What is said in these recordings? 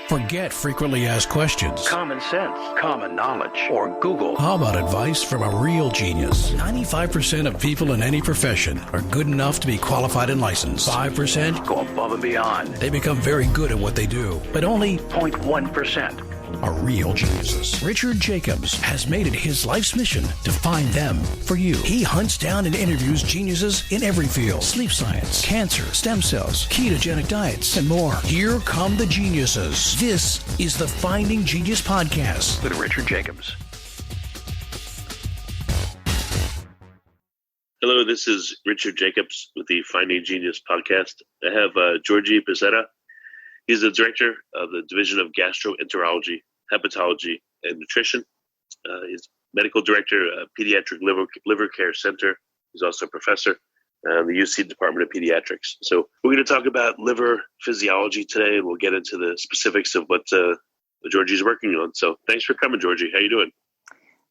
Forget frequently asked questions. Common sense, common knowledge, or Google. How about advice from a real genius? 95% of people in any profession are good enough to be qualified and licensed. 5% go above and beyond. They become very good at what they do, but only 0.1% are real geniuses. Richard Jacobs has made it his life's mission to find them for you. He hunts down and interviews geniuses in every field: sleep science, cancer, stem cells, ketogenic diets, and more. Here come the geniuses. This is the Finding Genius Podcast with Richard Jacobs. Hello, this is Richard Jacobs with the Finding Genius Podcast. I have Jorge Bezerra. He's the director of the Division of Gastroenterology, Hepatology, and Nutrition. He's medical director of Pediatric Liver Care Center. He's also a professor in the UC Department of Pediatrics. So we're going to talk about liver physiology today, and we'll get into the specifics of what Jorge's working on. So thanks for coming, Jorge. How you doing?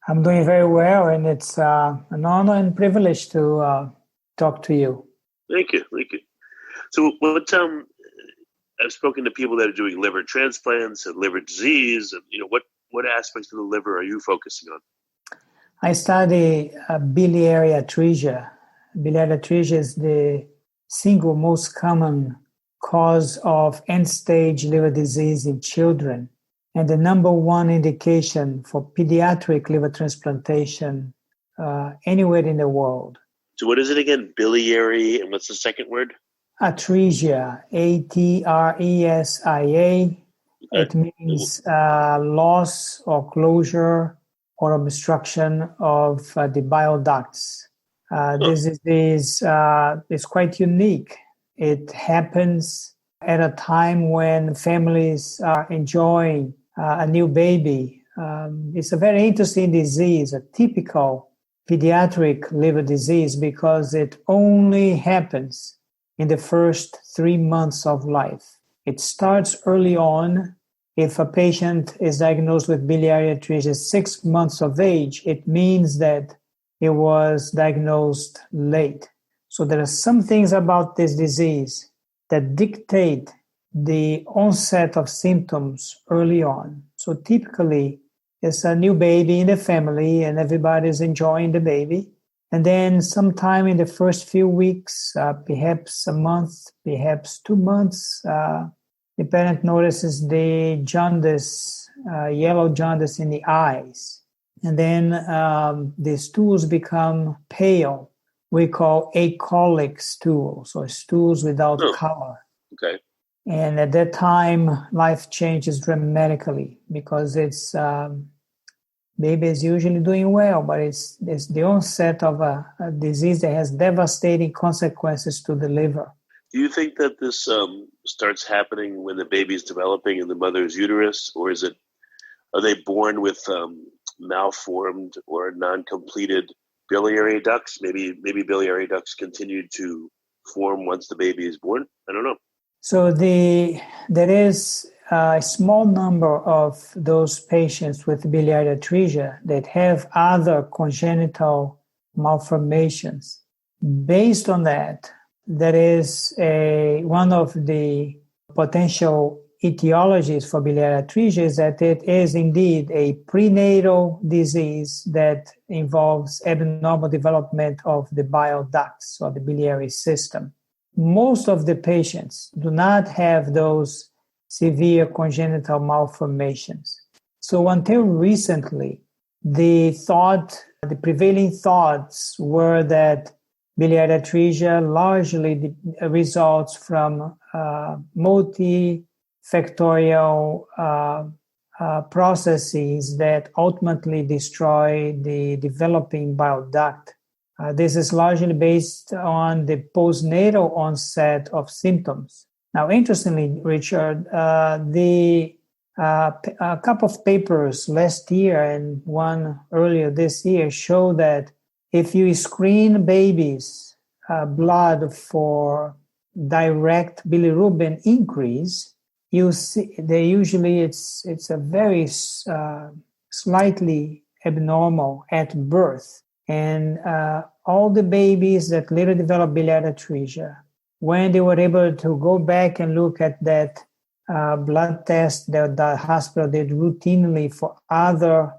I'm doing very well, and it's an honor and privilege to talk to you. Thank you. So I've spoken to people that are doing liver transplants and liver disease, and what aspects of the liver are you focusing on? I study biliary atresia. Biliary atresia is the single most common cause of end-stage liver disease in children, and the number one indication for pediatric liver transplantation anywhere in the world. So what is it again? Biliary, and what's the second word? Atresia, A-T-R-E-S-I-A. It means loss or closure or obstruction of the bile ducts. This disease is quite unique. It happens at a time when families are enjoying a new baby. It's a very interesting disease, a typical pediatric liver disease, because it only happens in the first 3 months of life. It starts early on. If a patient is diagnosed with biliary atresia 6 months of age, it means that it was diagnosed late. So there are some things about this disease that dictate the onset of symptoms early on. So typically, it's a new baby in the family and everybody's enjoying the baby. And then sometime in the first few weeks, perhaps a month, perhaps 2 months, the parent notices the jaundice, yellow jaundice in the eyes. And then the stools become pale. We call acholic stools, or stools without color. Okay. And at that time, life changes dramatically, because it's baby is usually doing well, but it's the onset of a disease that has devastating consequences to the liver. Do you think that this starts happening when the baby is developing in the mother's uterus, or are they born with malformed or non-completed biliary ducts? Maybe biliary ducts continue to form once the baby is born? I don't know. So there is a small number of those patients with biliary atresia that have other congenital malformations. Based on that, there is one of the potential etiologies for biliary atresia is that it is indeed a prenatal disease that involves abnormal development of the bile ducts or the biliary system. Most of the patients do not have those severe congenital malformations. So until recently, the prevailing thoughts were that biliary atresia largely results from multifactorial processes that ultimately destroy the developing bile duct. This is largely based on the postnatal onset of symptoms. Now, interestingly, Richard, a couple of papers last year and one earlier this year show that if you screen babies' blood for direct bilirubin increase, you see it's a very slightly abnormal at birth, and all the babies that later developed biliary atresia, when they were able to go back and look at that blood tests that the hospital did routinely for other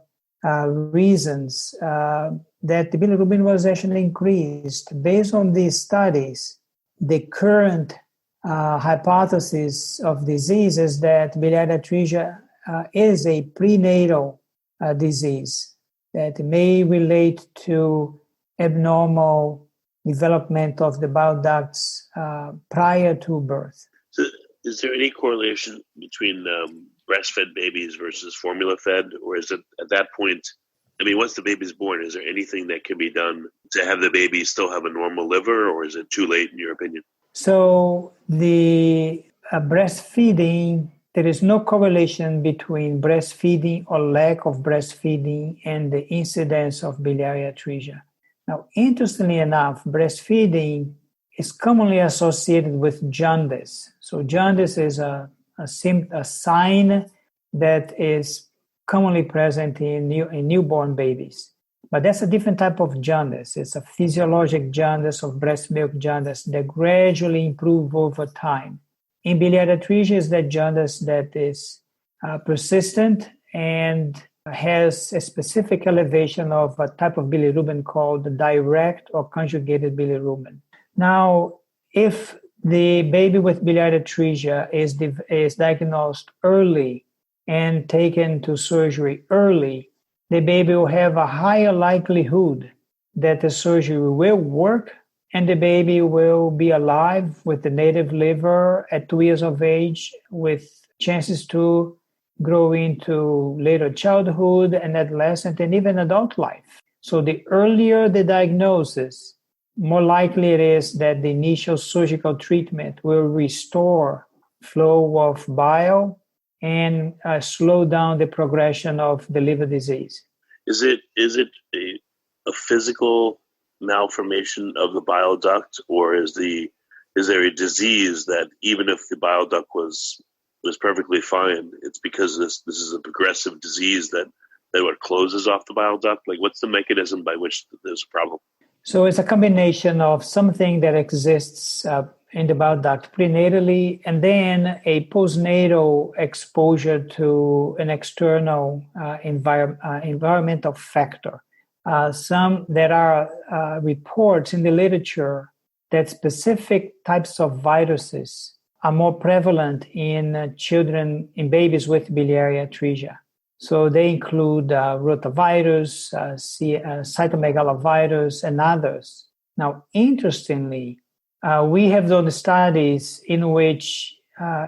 reasons, that the bilirubin was actually increased. Based on these studies, the current hypothesis of disease is that biliary atresia is a prenatal disease that may relate to abnormal development of the bile ducts prior to birth. So is there any correlation between breastfed babies versus formula fed, or is it at that point, I mean, once the baby's born, is there anything that can be done to have the baby still have a normal liver, or is it too late in your opinion? So the breastfeeding, there is no correlation between breastfeeding or lack of breastfeeding and the incidence of biliary atresia. Now, interestingly enough, breastfeeding is commonly associated with jaundice. So jaundice is a sign that is commonly present in newborn babies. But that's a different type of jaundice. It's a physiologic jaundice of breast milk jaundice that gradually improve over time. In biliary atresia is that jaundice that is persistent and has a specific elevation of a type of bilirubin called the direct or conjugated bilirubin. Now, if the baby with biliary atresia is diagnosed early and taken to surgery early, the baby will have a higher likelihood that the surgery will work and the baby will be alive with the native liver at 2 years of age, with chances to grow into later childhood and adolescent and even adult life. So the earlier the diagnosis, more likely it is that the initial surgical treatment will restore flow of bile and slow down the progression of the liver disease. Is it a physical malformation of the bile duct, or is there a disease that even if the bile duct was perfectly fine, it's because this is a progressive disease that what closes off the bile duct? Like, what's the mechanism by which there's a problem? So it's a combination of something that exists in the bile duct prenatally, and then a postnatal exposure to an external environmental factor. There are reports in the literature that specific types of viruses are more prevalent in children, in babies with biliary atresia. So they include rotavirus, cytomegalovirus, and others. Now, interestingly, we have done studies in which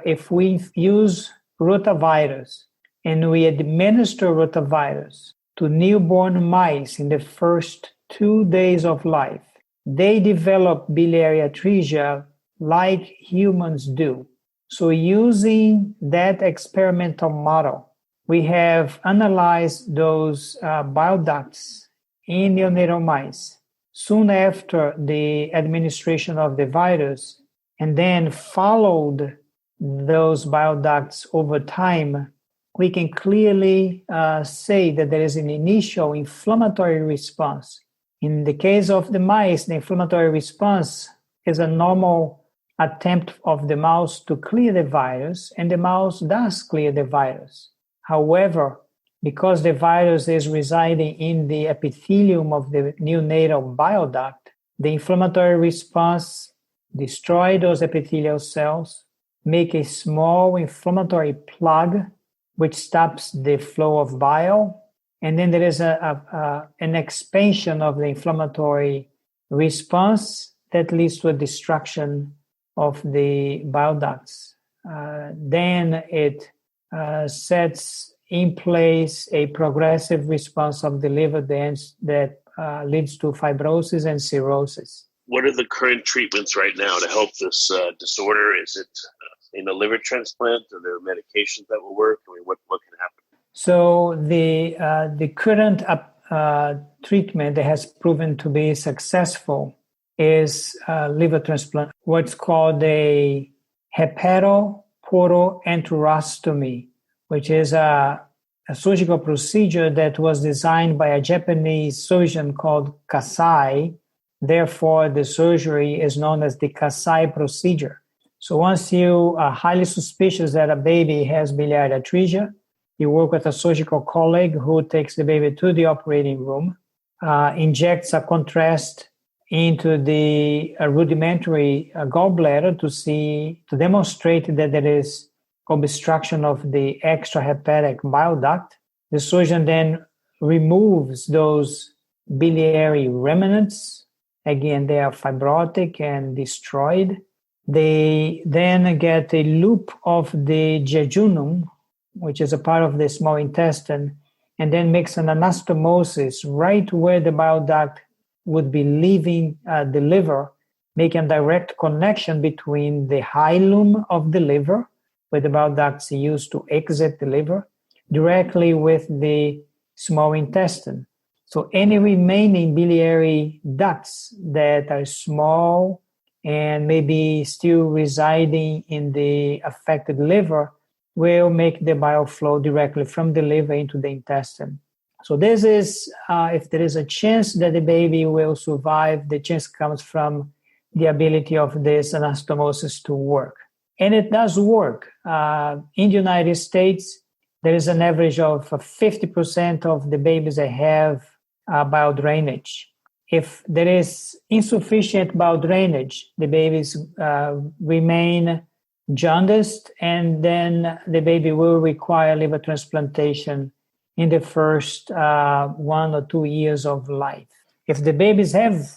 if we use rotavirus and we administer rotavirus to newborn mice in the first 2 days of life, they develop biliary atresia like humans do. So using that experimental model, we have analyzed those bile ducts in neonatal mice soon after the administration of the virus, and then followed those bile ducts over time. We can clearly say that there is an initial inflammatory response. In the case of the mice, the inflammatory response is a normal attempt of the mouse to clear the virus, and the mouse does clear the virus. However, because the virus is residing in the epithelium of the neonatal bile duct, the inflammatory response destroys those epithelial cells, make a small inflammatory plug which stops the flow of bile, and then there is an expansion of the inflammatory response that leads to a destruction of the bile ducts. Then it sets in place a progressive response of the liver that leads to fibrosis and cirrhosis. What are the current treatments right now to help this disorder? Is it in a liver transplant? Are there medications that will work? I mean, what can happen? So the current treatment that has proven to be successful is liver transplant, what's called a hepatoportoenterostomy, which is a surgical procedure that was designed by a Japanese surgeon called Kasai. Therefore, the surgery is known as the Kasai procedure. So once you are highly suspicious that a baby has biliary atresia, you work with a surgical colleague who takes the baby to the operating room, injects a contrast into the rudimentary gallbladder to demonstrate that there is obstruction of the extrahepatic bile duct. The surgeon then removes those biliary remnants. Again, they are fibrotic and destroyed. They then get a loop of the jejunum, which is a part of the small intestine, and then makes an anastomosis right where the bile duct would be leaving the liver, making a direct connection between the hilum of the liver, where the bile ducts used to exit the liver, directly with the small intestine. So any remaining biliary ducts that are small and maybe still residing in the affected liver will make the bile flow directly from the liver into the intestine. So this is, if there is a chance that the baby will survive, the chance comes from the ability of this anastomosis to work. And it does work. In the United States, there is an average of 50% of the babies that have bile drainage. If there is insufficient bile drainage, the babies remain jaundiced, and then the baby will require liver transplantation in the first 1 or 2 years of life. If the babies have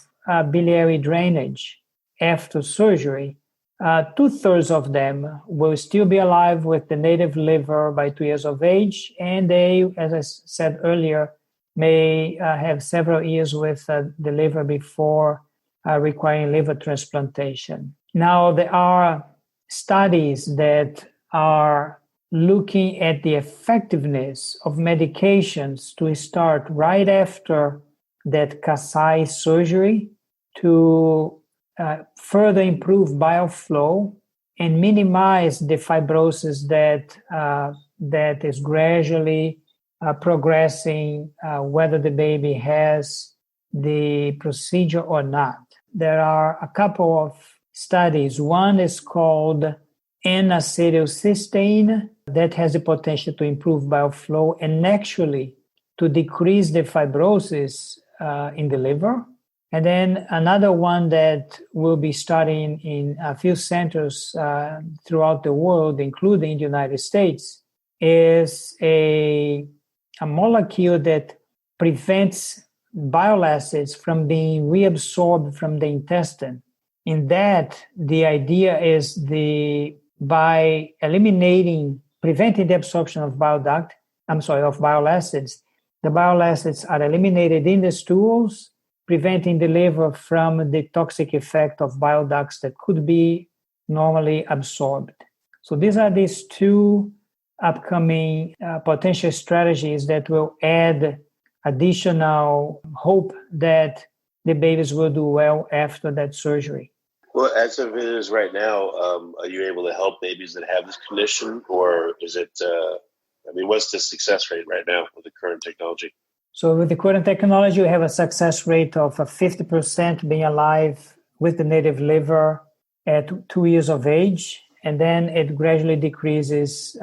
biliary drainage after surgery, 2/3 of them will still be alive with the native liver by 2 years of age, and they, as I said earlier, may have several years with the liver before requiring liver transplantation. Now, there are studies that are looking at the effectiveness of medications to start right after that Kasai surgery to further improve bile flow and minimize the fibrosis that is gradually progressing, whether the baby has the procedure or not. There are a couple of studies. One is called N-acetylcysteine that has the potential to improve bile flow and actually to decrease the fibrosis in the liver. And then another one that will be starting in a few centers throughout the world, including the United States, is a molecule that prevents bile acids from being reabsorbed from the intestine. In that, the idea is by preventing the absorption of bile acids, the bile acids are eliminated in the stools, preventing the liver from the toxic effect of bile ducts that could be normally absorbed. So these are these two upcoming potential strategies that will add additional hope that the babies will do well after that surgery. Well, as of it is right now, are you able to help babies that have this condition, or is it, what's the success rate right now with the current technology? So with the current technology, we have a success rate of 50% being alive with the native liver at 2 years of age, and then it gradually decreases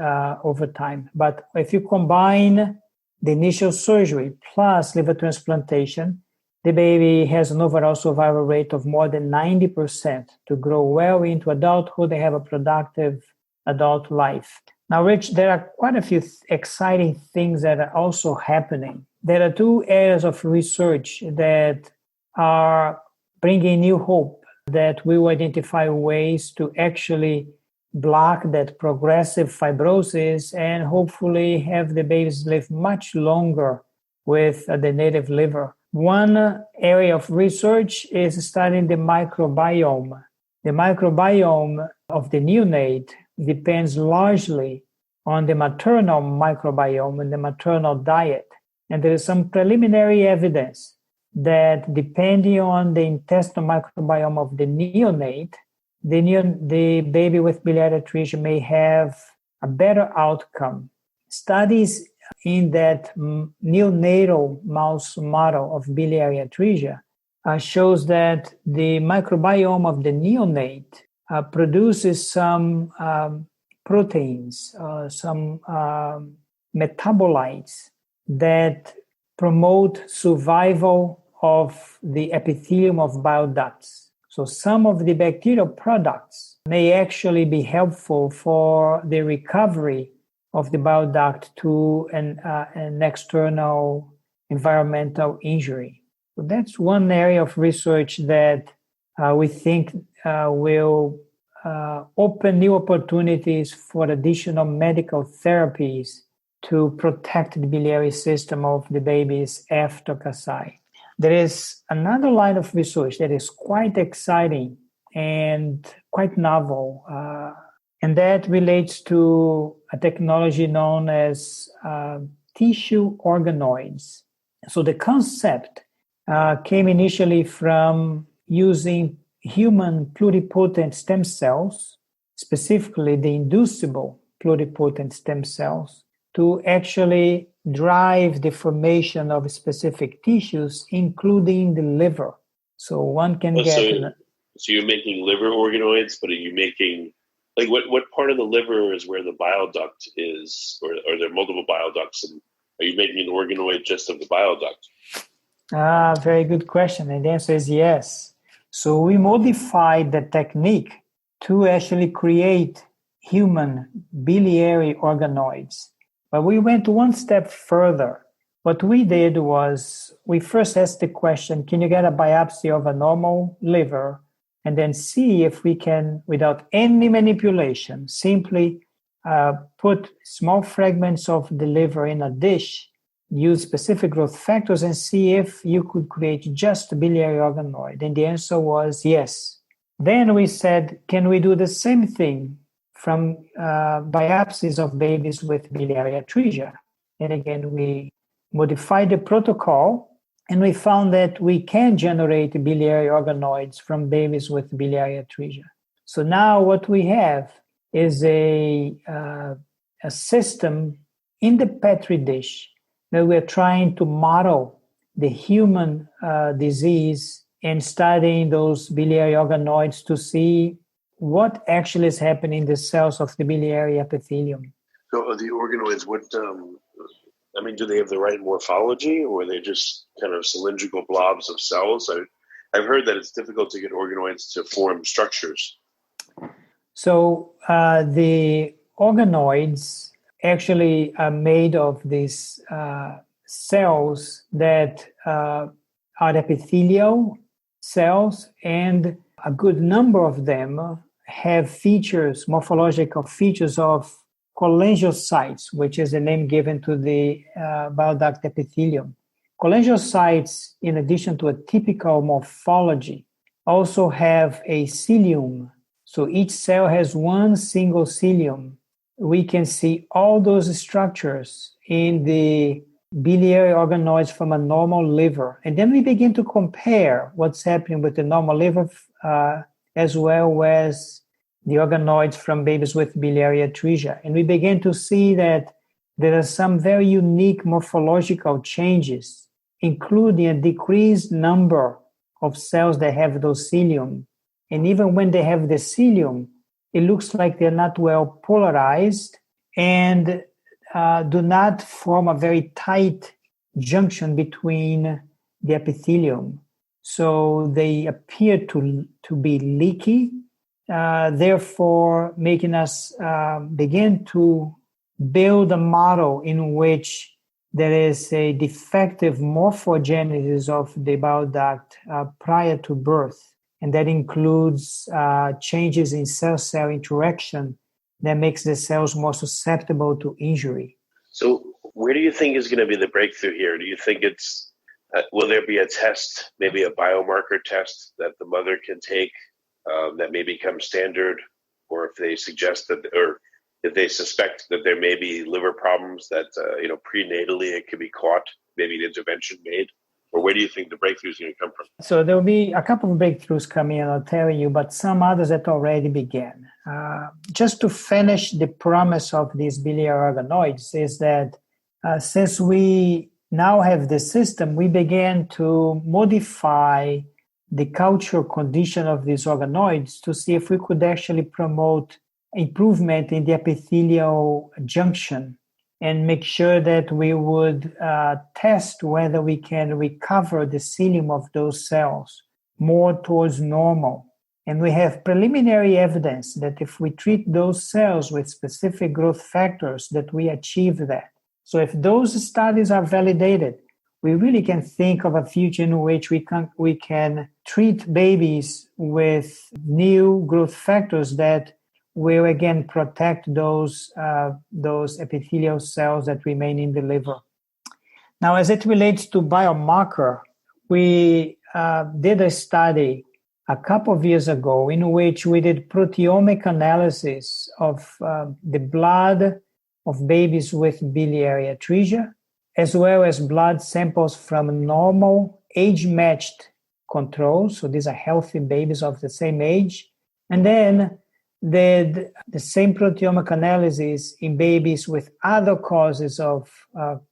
over time. But if you combine the initial surgery plus liver transplantation, the baby has an overall survival rate of more than 90% to grow well into adulthood and have a productive adult life. Now, Rich, there are quite a few exciting things that are also happening. There are 2 areas of research that are bringing new hope that will identify ways to actually block that progressive fibrosis and hopefully have the babies live much longer with the native liver. One area of research is studying the microbiome. The microbiome of the neonate depends largely on the maternal microbiome and the maternal diet. And there is some preliminary evidence that depending on the intestinal microbiome of the neonate, the baby with biliary atresia may have a better outcome. Studies in that neonatal mouse model of biliary atresia shows that the microbiome of the neonate produces some proteins, some metabolites that promote survival of the epithelium of bile ducts. So some of the bacterial products may actually be helpful for the recovery of the bile duct to an external environmental injury. So that's one area of research that we think will open new opportunities for additional medical therapies to protect the biliary system of the babies after Kasai. There is another line of research that is quite exciting and quite novel, and that relates to a technology known as tissue organoids. So the concept came initially from using human pluripotent stem cells, specifically the inducible pluripotent stem cells, to actually drive the formation of specific tissues, including the liver. So one can So you're making liver organoids, but are you making, like, what part of the liver is where the bile duct is, or are there multiple bile ducts, and are you making an organoid just of the bile duct? Very good question, and the answer is yes. So we modified the technique to actually create human biliary organoids. But we went one step further. What we did was we first asked the question, can you get a biopsy of a normal liver, and then see if we can, without any manipulation, simply put small fragments of the liver in a dish, use specific growth factors, and see if you could create just a biliary organoid. And the answer was yes. Then we said, can we do the same thing from biopsies of babies with biliary atresia? And again, we modified the protocol, and we found that we can generate biliary organoids from babies with biliary atresia. So now what we have is a system in the Petri dish that we're trying to model the human disease and studying those biliary organoids to see what actually is happening in the cells of the biliary epithelium. So are the organoids, do they have the right morphology, or are they just kind of cylindrical blobs of cells? I've heard that it's difficult to get organoids to form structures. So the organoids actually are made of these cells that are epithelial cells, and a good number of them have features, morphological features of cholangiocytes, which is the name given to the bile duct epithelium. Cholangiocytes, in addition to a typical morphology, also have a cilium. So each cell has one single cilium. We can see all those structures in the biliary organoids from a normal liver. And then we begin to compare what's happening with the normal liver as well as the organoids from babies with biliary atresia. And we begin to see that there are some very unique morphological changes, including a decreased number of cells that have those cilium. And even when they have the cilium, it looks like they're not well polarized and do not form a very tight junction between the epithelium. So they appear to be leaky, therefore making us begin to build a model in which there is a defective morphogenesis of the bile duct prior to birth. And that includes changes in cell-cell interaction that makes the cells more susceptible to injury. So where do you think is going to be the breakthrough here? Do you think it's, will there be a test, maybe a biomarker test that the mother can take that may become standard? Or if they suggest that, or if they suspect that there may be liver problems that, prenatally it can be caught, maybe an intervention made? Or where do you think the breakthrough is going to come from? So there will be a couple of breakthroughs coming, and I'll tell you, but some others that already began. Just to finish the promise of these biliary organoids is that since we now have the system, we began to modify the cultural condition of these organoids to see if we could actually promote improvement in the epithelial junction and make sure that we would test whether we can recover the cilium of those cells more towards normal. And we have preliminary evidence that if we treat those cells with specific growth factors, that we achieve that. So if those studies are validated, we really can think of a future in which we can treat babies with new growth factors that will again protect those epithelial cells that remain in the liver. Now, as it relates to biomarker, we did a study a couple of years ago in which we did proteomic analysis of the blood of babies with biliary atresia, as well as blood samples from normal age-matched controls. So these are healthy babies of the same age. And then did the same proteomic analysis in babies with other causes of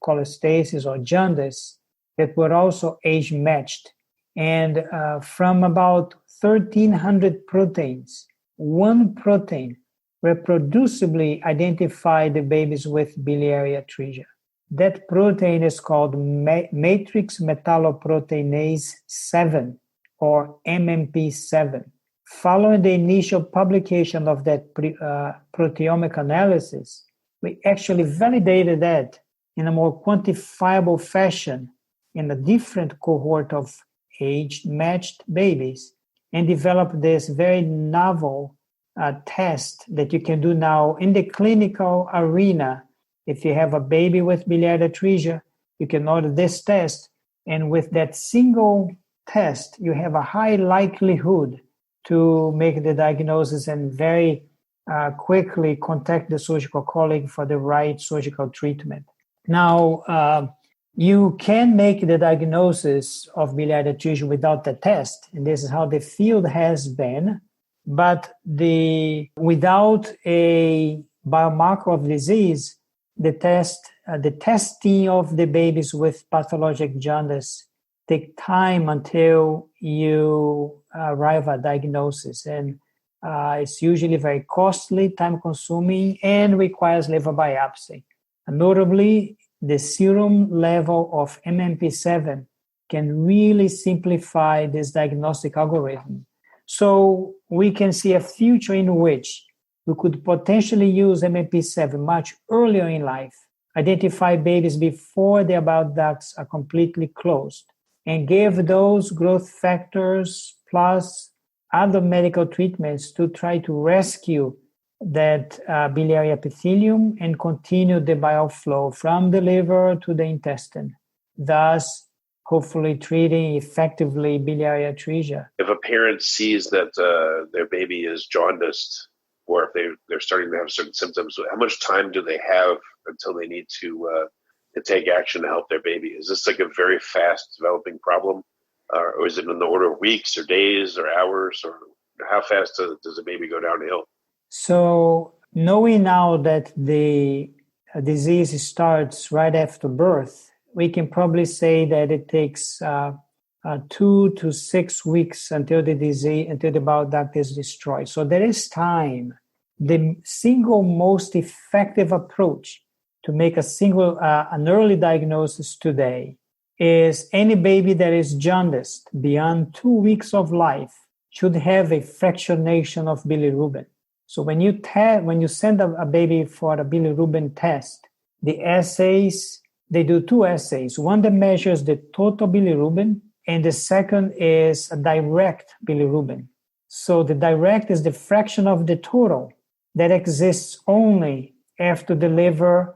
cholestasis or jaundice that were also age-matched. And from about 1,300 proteins, one protein reproducibly identified the babies with biliary atresia. That protein is called matrix metalloproteinase 7, or MMP7. Following the initial publication of that proteomic analysis, we actually validated that in a more quantifiable fashion in a different cohort of age-matched babies and developed this very novel test that you can do now in the clinical arena. If you have a baby with biliary atresia, you can order this test, and with that single test, you have a high likelihood to make the diagnosis and very quickly contact the surgical colleague for the right surgical treatment. Now, you can make the diagnosis of biliary atresia without the test, and this is how the field has been. But without a biomarker of disease, the testing of the babies with pathologic jaundice take time until you arrive at diagnosis, and it's usually very costly, time-consuming, and requires liver biopsy. And notably, the serum level of MMP7 can really simplify this diagnostic algorithm. So we can see a future in which we could potentially use MMP7 much earlier in life, identify babies before their bile ducts are completely closed, and give those growth factors plus other medical treatments to try to rescue that biliary epithelium and continue the bile flow from the liver to the intestine, thus hopefully treating effectively biliary atresia. If a parent sees that their baby is jaundiced, or if they're starting to have certain symptoms, how much time do they have until they need to take action to help their baby? Is this like a very fast developing problem? Or is it in the order of weeks or days or hours? Or how fast does a baby go downhill? So knowing now that the disease starts right after birth, we can probably say that it takes 2 to 6 weeks until the bile duct is destroyed. So there is time. The single most effective approach to make an early diagnosis today is any baby that is jaundiced beyond 2 weeks of life should have a fractionation of bilirubin. So when you send a baby for a bilirubin test, the assays, they do 2 assays. One that measures the total bilirubin, and the second is a direct bilirubin. So the direct is the fraction of the total that exists only after the liver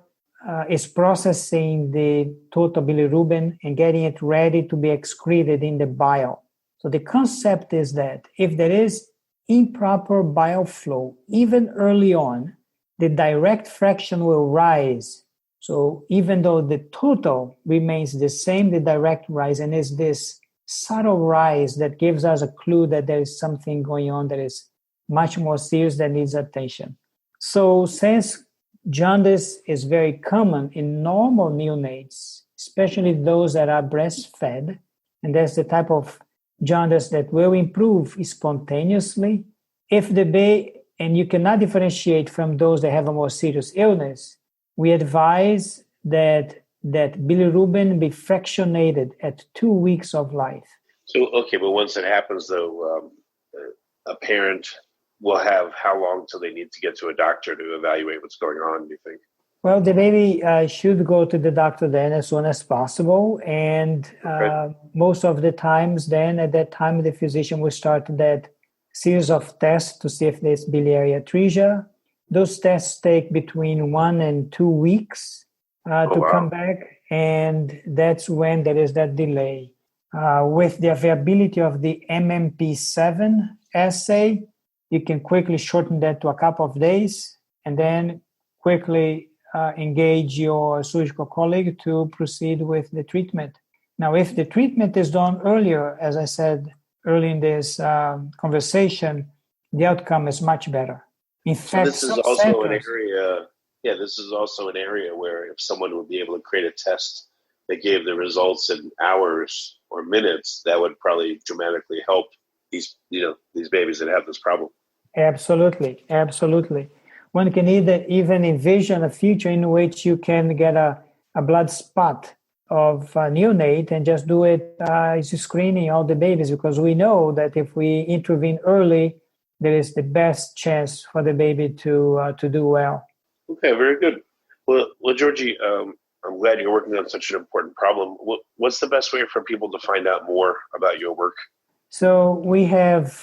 is processing the total bilirubin and getting it ready to be excreted in the bile. So the concept is that if there is improper bile flow, even early on, the direct fraction will rise. So even though the total remains the same, the direct rise, and is this subtle rise that gives us a clue that there is something going on that is much more serious that needs attention. So since jaundice is very common in normal neonates, especially those that are breastfed, and that's the type of jaundice that will improve spontaneously. If the baby, and you cannot differentiate from those that have a more serious illness, we advise that bilirubin be fractionated at 2 weeks of life. So, okay, but once it happens, though, a parent will have how long till they need to get to a doctor to evaluate what's going on, do you think? Well, the baby should go to the doctor then as soon as possible. And most of the times then, at that time, the physician will start that series of tests to see if there's biliary atresia. Those tests take between 1 and 2 weeks come back. And that's when there is that delay. With the availability of the MMP7 assay, you can quickly shorten that to a couple of days and then quickly engage your surgical colleague to proceed with the treatment. Now, if the treatment is done earlier, as I said early in this conversation, the outcome is much better. In fact, this is also an area. Yeah, this is also an area where if someone would be able to create a test that gave the results in hours or minutes, that would probably dramatically help these babies that have this problem. Absolutely. One can even envision a future in which you can get a blood spot of a neonate and just do it as screening all the babies, because we know that if we intervene early, there is the best chance for the baby to do well. Okay, very good. Well, Jorge, I'm glad you're working on such an important problem. What's the best way for people to find out more about your work? So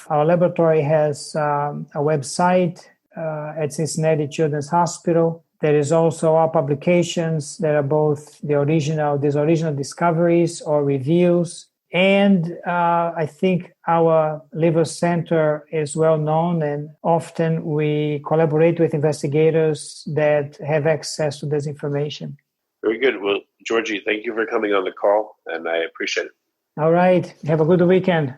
our laboratory has a website at Cincinnati Children's Hospital. There is also our publications that are both these original discoveries or reviews. And I think our liver center is well known, and often we collaborate with investigators that have access to this information. Very good. Well, Jorge, thank you for coming on the call, and I appreciate it. All right. Have a good weekend.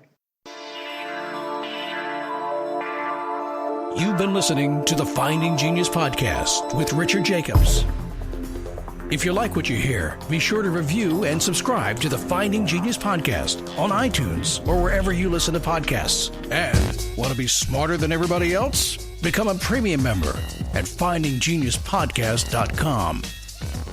You've been listening to the Finding Genius podcast with Richard Jacobs. If you like what you hear, be sure to review and subscribe to the Finding Genius podcast on iTunes or wherever you listen to podcasts. And want to be smarter than everybody else? Become a premium member at findinggeniuspodcast.com.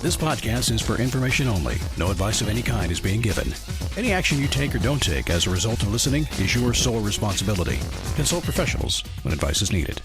This podcast is for information only. No advice of any kind is being given. Any action you take or don't take as a result of listening is your sole responsibility. Consult professionals when advice is needed.